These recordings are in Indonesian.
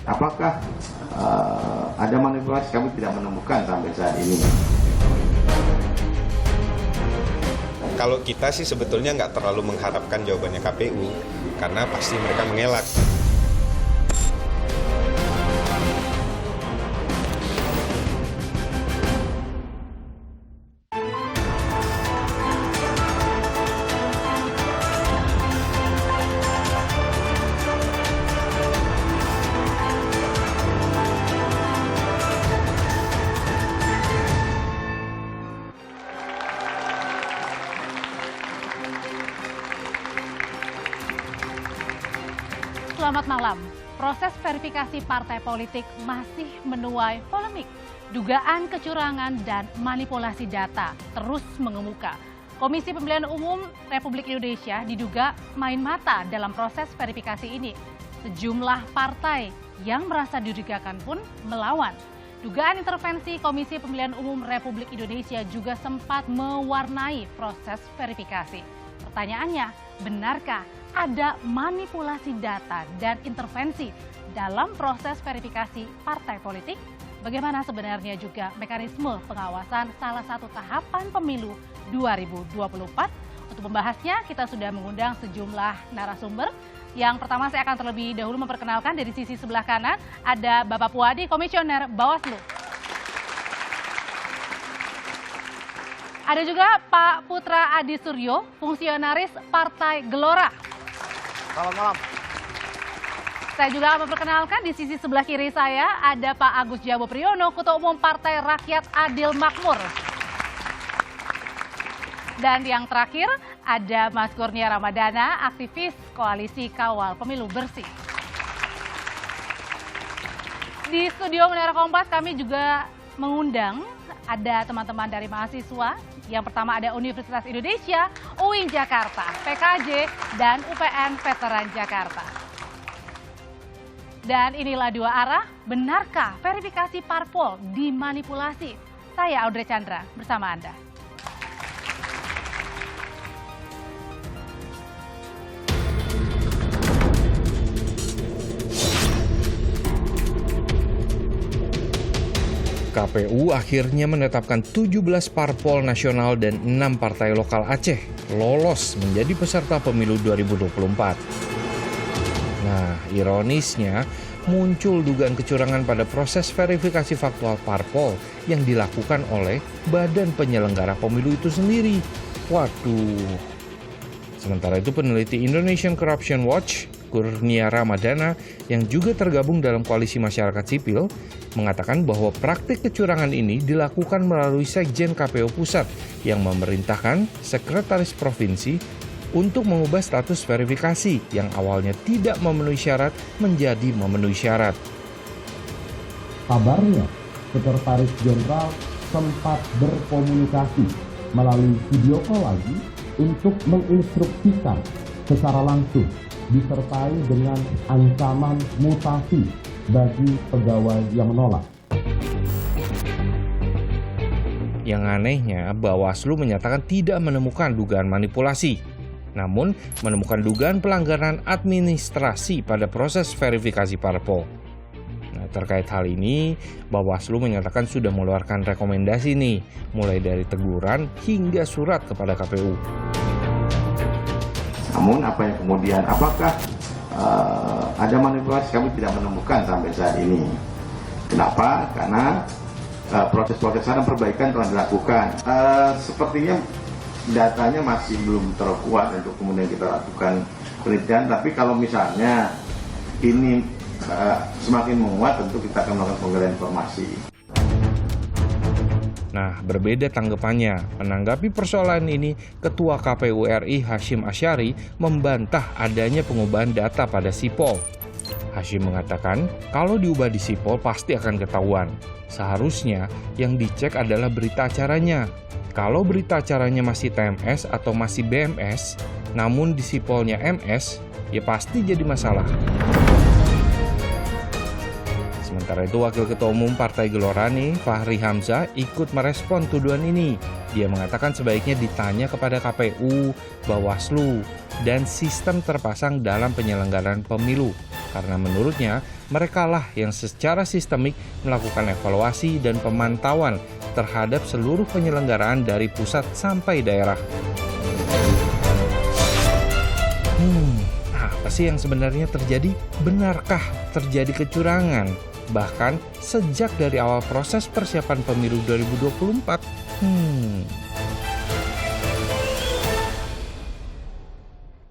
Apakah ada manipulasi? Kami tidak menemukan sampai saat ini. Kalau kita sih sebetulnya nggak terlalu mengharapkan jawabannya KPU, karena pasti mereka mengelak. Selamat malam. Proses verifikasi partai politik masih menuai polemik. Dugaan kecurangan dan manipulasi data terus mengemuka. Komisi Pemilihan Umum Republik Indonesia diduga main mata dalam proses verifikasi ini. Sejumlah partai yang merasa dirugikan pun melawan. Dugaan intervensi Komisi Pemilihan Umum Republik Indonesia juga sempat mewarnai proses verifikasi. Pertanyaannya, benarkah ada manipulasi data dan intervensi dalam proses verifikasi partai politik? Bagaimana sebenarnya juga mekanisme pengawasan salah satu tahapan pemilu 2024? Untuk membahasnya, kita sudah mengundang sejumlah narasumber. Yang pertama saya akan terlebih dahulu memperkenalkan dari sisi sebelah kanan, ada Bapak Puadi, Komisioner Bawaslu. Ada juga Pak Putra Adi Suryo, fungsionaris Partai Gelora. Selamat malam. Saya juga akan memperkenalkan di sisi sebelah kiri saya ada Pak Agus Jabo Priyono, Ketua Umum Partai Rakyat Adil Makmur. Dan yang terakhir ada Mas Kurnia Ramadana, aktivis Koalisi Kawal Pemilu Bersih. Di studio Menara Kompas kami juga mengundang ada teman-teman dari mahasiswa. Yang pertama ada Universitas Indonesia, UIN Jakarta, PKJ, dan UPN Veteran Jakarta. Dan inilah dua arah, benarkah verifikasi parpol dimanipulasi? Saya Audrey Chandra bersama Anda. KPU akhirnya menetapkan 17 parpol nasional dan 6 partai lokal Aceh lolos menjadi peserta pemilu 2024. Nah, ironisnya muncul dugaan kecurangan pada proses verifikasi faktual parpol yang dilakukan oleh badan penyelenggara pemilu itu sendiri. Waduh. Sementara itu peneliti Indonesian Corruption Watch, Kurnia Ramadana, yang juga tergabung dalam koalisi masyarakat sipil, mengatakan bahwa praktik kecurangan ini dilakukan melalui Sekjen KPU Pusat yang memerintahkan Sekretaris Provinsi untuk mengubah status verifikasi yang awalnya tidak memenuhi syarat menjadi memenuhi syarat. Kabarnya, Sekretaris Jenderal sempat berkomunikasi melalui video call lagi untuk menginstruksikan secara langsung disertai dengan ancaman mutasi bagi pegawai yang menolak. Yang anehnya, Bawaslu menyatakan tidak menemukan dugaan manipulasi, namun menemukan dugaan pelanggaran administrasi pada proses verifikasi parpol. Nah, terkait hal ini, Bawaslu menyatakan sudah mengeluarkan rekomendasi nih, mulai dari teguran hingga surat kepada KPU. Namun apa yang kemudian, apakah ada manipulasi? Kami tidak menemukan sampai saat ini. Kenapa? Karena proses-proses dan perbaikan telah dilakukan. Sepertinya datanya masih belum terlalu kuat untuk kemudian kita lakukan penelitian. Tapi kalau misalnya ini semakin menguat, tentu kita akan melakukan penggalian informasi. Nah, berbeda tanggapannya. Menanggapi persoalan ini, Ketua KPU RI Hashim Asyari membantah adanya pengubahan data pada sipol. Hashim mengatakan, kalau diubah di sipol pasti akan ketahuan. Seharusnya yang dicek adalah berita acaranya. Kalau berita acaranya masih TMS atau masih BMS, namun di sipolnya MS, ya pasti jadi masalah. Sementara itu, Wakil Ketua Umum Partai Gelora Fahri Hamzah ikut merespon tuduhan ini. Dia mengatakan sebaiknya ditanya kepada KPU, Bawaslu, dan sistem terpasang dalam penyelenggaraan pemilu. Karena menurutnya, merekalah yang secara sistemik melakukan evaluasi dan pemantauan terhadap seluruh penyelenggaraan dari pusat sampai daerah. Apa sih yang sebenarnya terjadi? Benarkah terjadi kecurangan? Bahkan sejak dari awal proses persiapan pemilu 2024?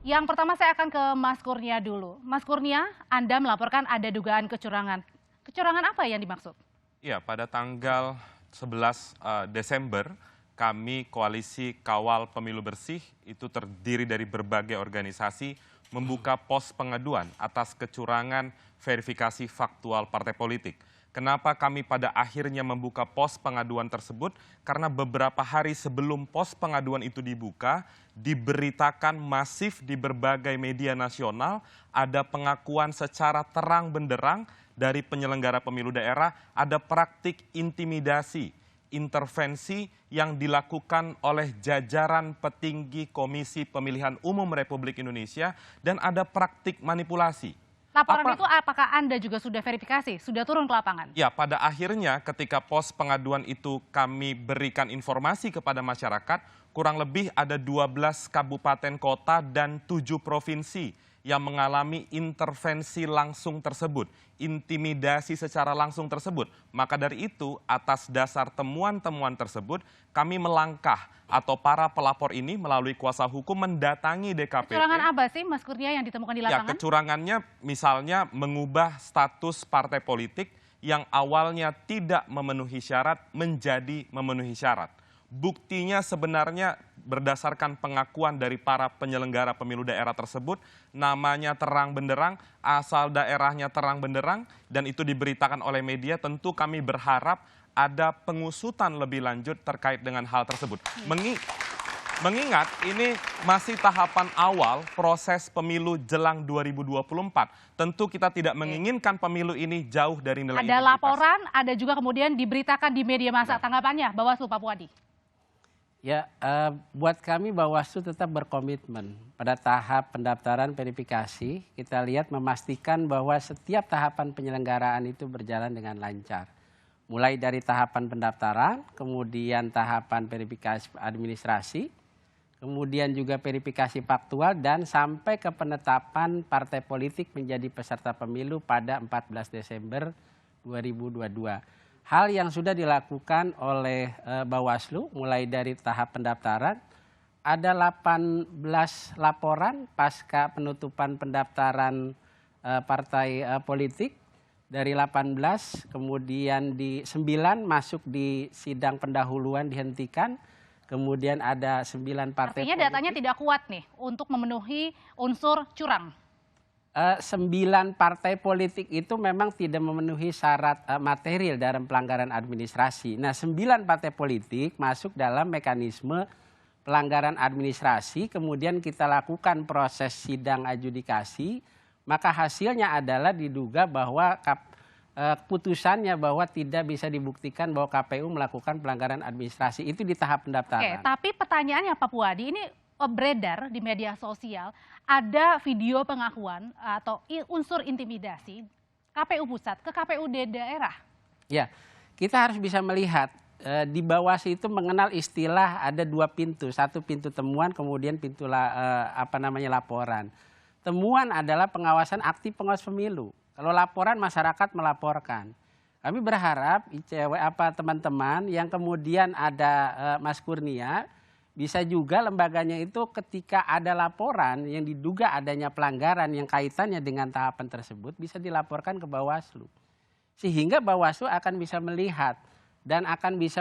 Yang pertama saya akan ke Mas Kurnia dulu. Mas Kurnia, Anda melaporkan ada dugaan kecurangan. Kecurangan apa yang dimaksud? Ya, pada tanggal 11 Desember, kami Koalisi Kawal Pemilu Bersih itu terdiri dari berbagai organisasi membuka pos pengaduan atas kecurangan verifikasi faktual partai politik. Kenapa kami pada akhirnya membuka pos pengaduan tersebut? Karena beberapa hari sebelum pos pengaduan itu dibuka, diberitakan masif di berbagai media nasional, ada pengakuan secara terang benderang dari penyelenggara pemilu daerah, ada praktik intimidasi, intervensi yang dilakukan oleh jajaran petinggi Komisi Pemilihan Umum Republik Indonesia, dan ada praktik manipulasi. Laporan itu apakah Anda juga sudah verifikasi, sudah turun ke lapangan? Ya, pada akhirnya ketika pos pengaduan itu kami berikan informasi kepada masyarakat, kurang lebih ada 12 kabupaten kota dan 7 provinsi yang mengalami intervensi langsung tersebut, intimidasi secara langsung tersebut. Maka dari itu, atas dasar temuan-temuan tersebut, kami melangkah atau para pelapor ini melalui kuasa hukum mendatangi DKPP. Kecurangan apa sih, Mas Kurnia, yang ditemukan di lapangan? Ya, kecurangannya misalnya mengubah status partai politik yang awalnya tidak memenuhi syarat menjadi memenuhi syarat. Buktinya sebenarnya berdasarkan pengakuan dari para penyelenggara pemilu daerah tersebut, namanya terang benderang, asal daerahnya terang benderang, dan itu diberitakan oleh media. Tentu kami berharap ada pengusutan lebih lanjut terkait dengan hal tersebut. Mengingat ini masih tahapan awal proses pemilu jelang 2024. Tentu kita tidak menginginkan pemilu ini jauh dari nilai Ada integritas. laporan, ada juga kemudian diberitakan di media massa. Tanggapannya, Bawaslu Pak Puadi. Ya, buat kami Bawaslu tetap berkomitmen pada tahap pendaftaran verifikasi. Kita lihat memastikan bahwa setiap tahapan penyelenggaraan itu berjalan dengan lancar. Mulai dari tahapan pendaftaran, kemudian tahapan verifikasi administrasi, kemudian juga verifikasi faktual, dan sampai ke penetapan partai politik menjadi peserta pemilu pada 14 Desember 2022. Hal yang sudah dilakukan oleh Bawaslu mulai dari tahap pendaftaran, ada 18 laporan pasca penutupan pendaftaran partai politik. Dari 18, kemudian di 9 masuk di sidang pendahuluan dihentikan, kemudian ada 9 partai Artinya politik. datanya tidak kuat nih untuk memenuhi unsur curang. 9 partai politik itu memang tidak memenuhi syarat material dalam pelanggaran administrasi. Nah, 9 partai politik masuk dalam mekanisme pelanggaran administrasi, kemudian kita lakukan proses sidang adjudikasi, maka hasilnya adalah diduga bahwa putusannya bahwa tidak bisa dibuktikan bahwa KPU melakukan pelanggaran administrasi. Itu di tahap pendaftaran. Oke, tapi pertanyaannya Pak Puadi, ini beredar di media sosial, ada video pengakuan atau unsur intimidasi KPU pusat ke KPU di daerah. Ya, kita harus bisa melihat di Bawaslu itu mengenal istilah ada 2 pintu, satu pintu temuan, kemudian pintu laporan. Temuan adalah pengawasan aktif pengawas pemilu. Kalau laporan masyarakat melaporkan. Kami berharap teman-teman yang kemudian ada Mas Kurnia, bisa juga lembaganya itu ketika ada laporan yang diduga adanya pelanggaran yang kaitannya dengan tahapan tersebut bisa dilaporkan ke Bawaslu. Sehingga Bawaslu akan bisa melihat dan akan bisa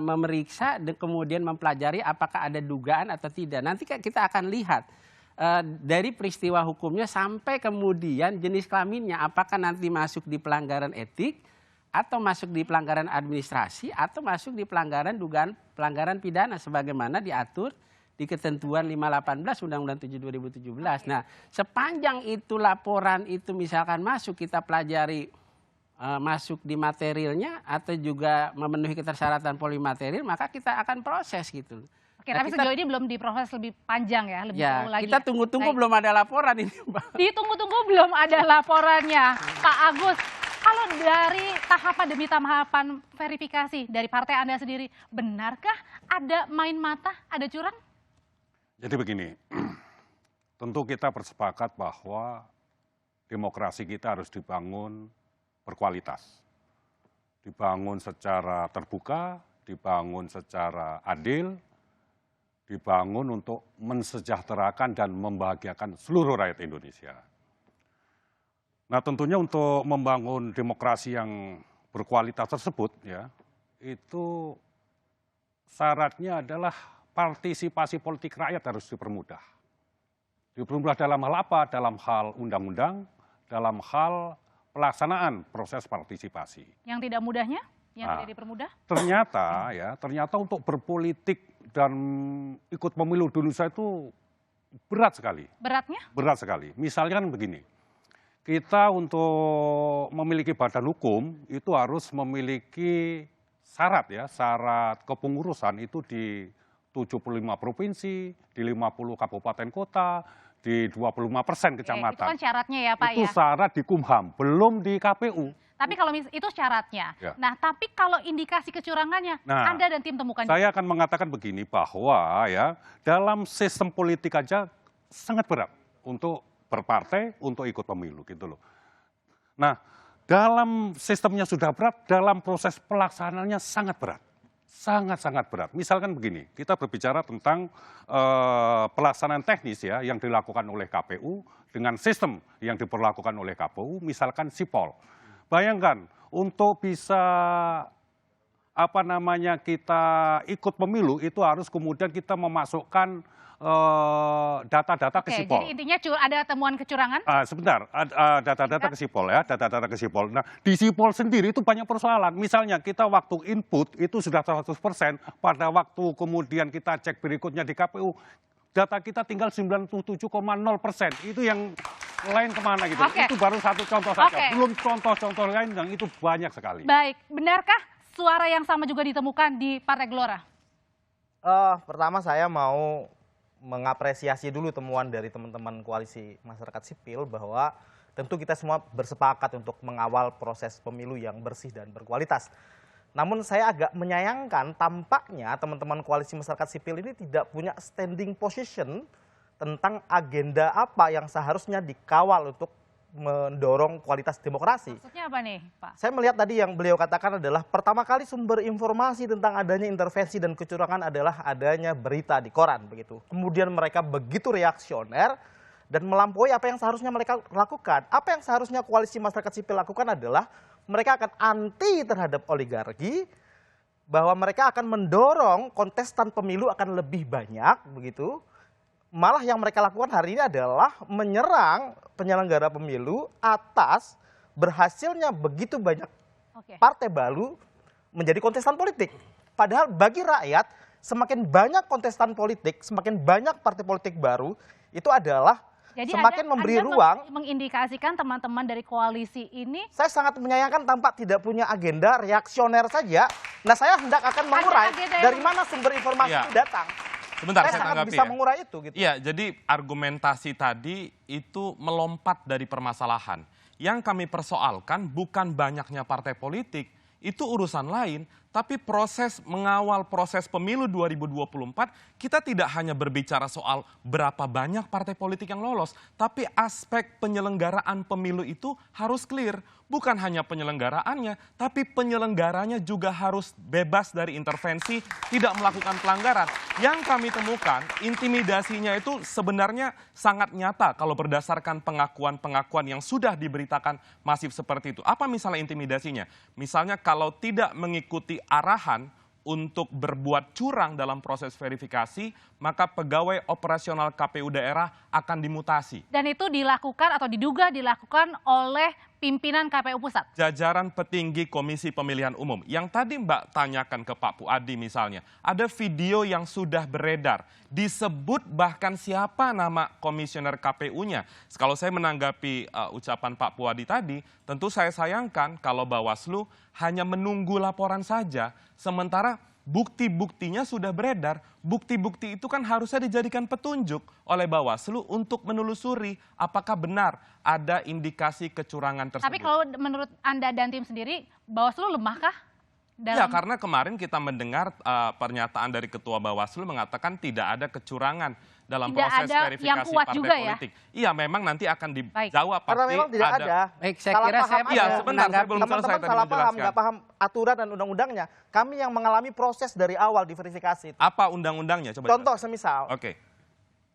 memeriksa dan kemudian mempelajari apakah ada dugaan atau tidak. Nanti kita akan lihat dari peristiwa hukumnya sampai kemudian jenis kelaminnya apakah nanti masuk di pelanggaran etik atau masuk di pelanggaran administrasi atau masuk di dugaan pelanggaran pidana sebagaimana diatur di ketentuan 518 Undang-Undang 7 2017. Nah, sepanjang itu laporan itu misalkan masuk kita pelajari masuk di materialnya atau juga memenuhi ketersyaratan polimaterial, maka kita akan proses gitu. Oke, tapi sejauh ini belum diproses lebih panjang ya, lebih jauh lagi. Kita tunggu-tunggu, belum ada laporan ini, Mbak. Ditunggu-tunggu belum ada laporannya. Pak Agus, kalau dari tahapan demi tahapan verifikasi dari partai Anda sendiri, benarkah ada main mata, ada curang? Jadi begini, tentu kita bersepakat bahwa demokrasi kita harus dibangun berkualitas. Dibangun secara terbuka, dibangun secara adil, dibangun untuk mensejahterakan dan membahagiakan seluruh rakyat Indonesia. Nah, tentunya untuk membangun demokrasi yang berkualitas tersebut, ya, itu syaratnya adalah partisipasi politik rakyat harus dipermudah. Dipermudah dalam hal apa? Dalam hal undang-undang, dalam hal pelaksanaan proses partisipasi. Yang tidak mudahnya? Yang tidak dipermudah? Ternyata untuk berpolitik dan ikut pemilu di Indonesia itu berat sekali. Beratnya? Berat sekali. Misalnya kan begini, kita untuk memiliki badan hukum itu harus memiliki syarat kepengurusan itu di 75 provinsi, di 50 kabupaten kota, di 25% kecamatan. Itu kan syaratnya ya Pak itu ya? syarat di Kumham, belum di KPU. Tapi kalau itu syaratnya. Ya. Nah, tapi kalau indikasi kecurangannya, Anda dan tim temukan. Saya akan mengatakan begini, bahwa ya dalam sistem politik aja sangat berat untuk berpartai, untuk ikut pemilu gitu loh. Nah, dalam sistemnya sudah berat, dalam proses pelaksanaannya sangat berat. Sangat-sangat berat. Misalkan begini, kita berbicara tentang pelaksanaan teknis ya yang dilakukan oleh KPU dengan sistem yang diperlakukan oleh KPU, misalkan Sipol. Bayangkan untuk bisa kita ikut pemilu itu harus kemudian kita memasukkan data-data ke Sipol. Jadi intinya ada temuan kecurangan? Sebentar, data-data ke Sipol ya, data-data ke Sipol. Nah, di Sipol sendiri itu banyak persoalan. Misalnya kita waktu input itu sudah 100%, pada waktu kemudian kita cek berikutnya di KPU, data kita tinggal 97,0%. Itu yang lain kemana gitu. Itu baru satu contoh saja. Belum contoh-contoh lain yang itu banyak sekali. Baik, benarkah suara yang sama juga ditemukan di Partai Gelora? Pertama saya mau mengapresiasi dulu temuan dari teman-teman koalisi masyarakat sipil bahwa tentu kita semua bersepakat untuk mengawal proses pemilu yang bersih dan berkualitas. Namun saya agak menyayangkan tampaknya teman-teman koalisi masyarakat sipil ini tidak punya standing position tentang agenda apa yang seharusnya dikawal untuk mendorong kualitas demokrasi. Maksudnya apa nih, Pak? Saya melihat tadi yang beliau katakan adalah pertama kali sumber informasi tentang adanya intervensi dan kecurangan adalah adanya berita di koran begitu. Kemudian mereka begitu reaksioner dan melampaui apa yang seharusnya mereka lakukan. Apa yang seharusnya koalisi masyarakat sipil lakukan adalah mereka akan anti terhadap oligarki, bahwa mereka akan mendorong kontestan pemilu akan lebih banyak begitu. Malah yang mereka lakukan hari ini adalah menyerang penyelenggara pemilu atas berhasilnya begitu banyak partai baru menjadi kontestan politik. Padahal bagi rakyat semakin banyak kontestan politik, semakin banyak partai politik baru, itu adalah jadi semakin memberi ruang. Mengindikasikan teman-teman dari koalisi ini. Saya sangat menyayangkan tampak tidak punya agenda, reaksioner saja. Nah, saya hendak akan mengurai dari mana sumber informasi itu datang. Sebentar, saya sangat bisa mengurai itu. Gitu. Iya, jadi argumentasi tadi itu melompat dari permasalahan. Yang kami persoalkan bukan banyaknya partai politik, itu urusan lain. Tapi proses mengawal proses pemilu 2024, kita tidak hanya berbicara soal berapa banyak partai politik yang lolos, tapi aspek penyelenggaraan pemilu itu harus clear. Bukan hanya penyelenggaraannya, tapi penyelenggaranya juga harus bebas dari intervensi, tidak melakukan pelanggaran. Yang kami temukan, intimidasinya itu sebenarnya sangat nyata kalau berdasarkan pengakuan-pengakuan yang sudah diberitakan masif seperti itu. Apa misalnya intimidasinya? Misalnya kalau tidak mengikuti arahan untuk berbuat curang dalam proses verifikasi, maka pegawai operasional KPU daerah akan dimutasi. Dan itu dilakukan atau diduga dilakukan oleh pimpinan KPU Pusat. Jajaran petinggi Komisi Pemilihan Umum. Yang tadi Mbak tanyakan ke Pak Puadi misalnya, ada video yang sudah beredar. Disebut bahkan siapa nama komisioner KPU-nya. Kalau saya menanggapi ucapan Pak Puadi tadi, tentu saya sayangkan kalau Bawaslu hanya menunggu laporan saja. Sementara bukti-buktinya sudah beredar. Bukti-bukti itu kan harusnya dijadikan petunjuk oleh Bawaslu untuk menelusuri apakah benar ada indikasi kecurangan tersebut. Tapi kalau menurut Anda dan tim sendiri, Bawaslu lemahkah? Ya, karena kemarin kita mendengar pernyataan dari Ketua Bawaslu mengatakan tidak ada kecurangan dalam Tidak proses ada verifikasi yang kuat partai juga ya? politik. Iya, memang nanti akan Baik. dijawab Karena pasti memang tidak ada. Baik, saya Salah kira paham saya aja. Iya, sebentar, saya belum selesai Teman-teman tadi salah paham, menjelaskan. nggak paham aturan dan undang-undangnya. Kami yang mengalami proses dari awal di verifikasi itu. Apa undang-undangnya? Coba Contoh semisal, Oke.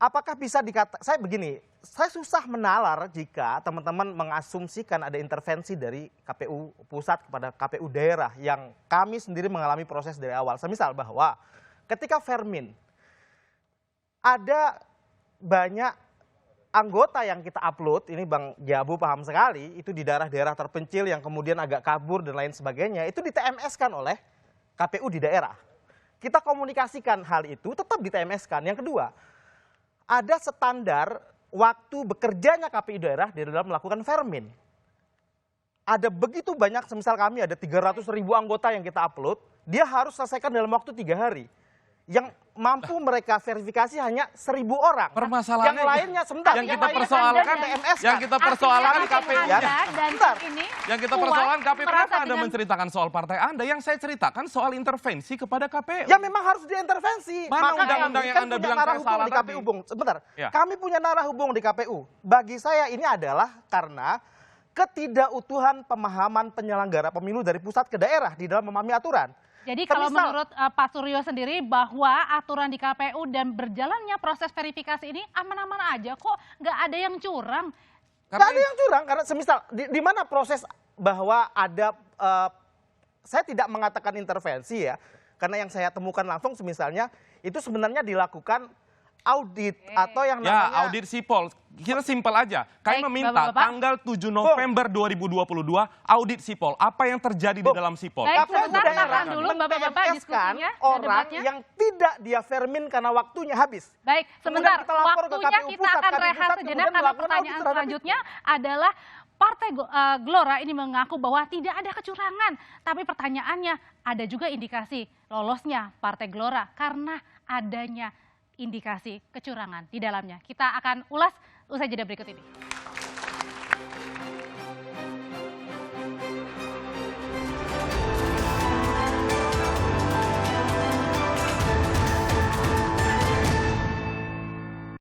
apakah bisa dikatakan, saya begini, saya susah menalar jika teman-teman mengasumsikan ada intervensi dari KPU pusat kepada KPU daerah yang kami sendiri mengalami proses dari awal. Semisal bahwa ketika Fermin, ada banyak anggota yang kita upload, ini Bang Jabu paham sekali, itu di daerah-daerah terpencil yang kemudian agak kabur dan lain sebagainya, itu di TMS-kan oleh KPU di daerah. Kita komunikasikan hal itu, tetap di TMS-kan. Yang kedua, ada standar waktu bekerjanya KPU daerah di dalam melakukan Fermin. Ada begitu banyak, semisal kami ada 300.000 anggota yang kita upload, dia harus selesaikan dalam waktu 3 hari. Yang mampu mereka verifikasi hanya 1.000 orang. Permasalahannya yang lainnya sebentar. yang kita lainnya persoalkan, TMS yang kita persoalkan KPU-nya. Bentar. Yang kita persoalkan KPU, kenapa Anda menceritakan soal partai Anda? Yang saya ceritakan soal intervensi kepada KPU. Ya memang harus diintervensi. Mana Maka undang-undang yang kan Anda punya bilang narah saya hubung salah di KPU, tadi? Bung. Sebentar. Ya. Kami punya narah hubung di KPU. Bagi saya ini adalah karena ketidakutuhan pemahaman penyelenggara pemilu dari pusat ke daerah di dalam memahami aturan. Jadi kalau Semisal- menurut Pak Suryo sendiri bahwa aturan di KPU dan berjalannya proses verifikasi ini aman-aman aja kok, nggak ada yang curang. Nggak ada yang curang, karena semisal di mana proses bahwa ada, saya tidak mengatakan intervensi ya, karena yang saya temukan langsung semisalnya itu sebenarnya dilakukan audit atau yang Ya, namanya audit Sipol. Kita simpel aja. Kami Baik, meminta Bapak-Bapak. tanggal 7 November 2022 audit Sipol. Apa yang terjadi di Bung, dalam Sipol? Baik, KPU sebentar, daerah tahan dulu Bapak-Bapak men-TMS-kan diskusinya dan orang debatnya. yang tidak dia Fermin karena waktunya habis. Baik, sebentar. Kemudian kita lapor ke Waktunya KPU kita pusat, akan KPU rehat pusat sejenak kemudian karena melakukan pertanyaan audit terhadap selanjutnya adalah Partai Gelora ini mengaku bahwa tidak ada kecurangan. Tapi pertanyaannya, ada juga indikasi lolosnya Partai Gelora karena adanya indikasi kecurangan di dalamnya. Kita akan ulas usai jeda berikut ini.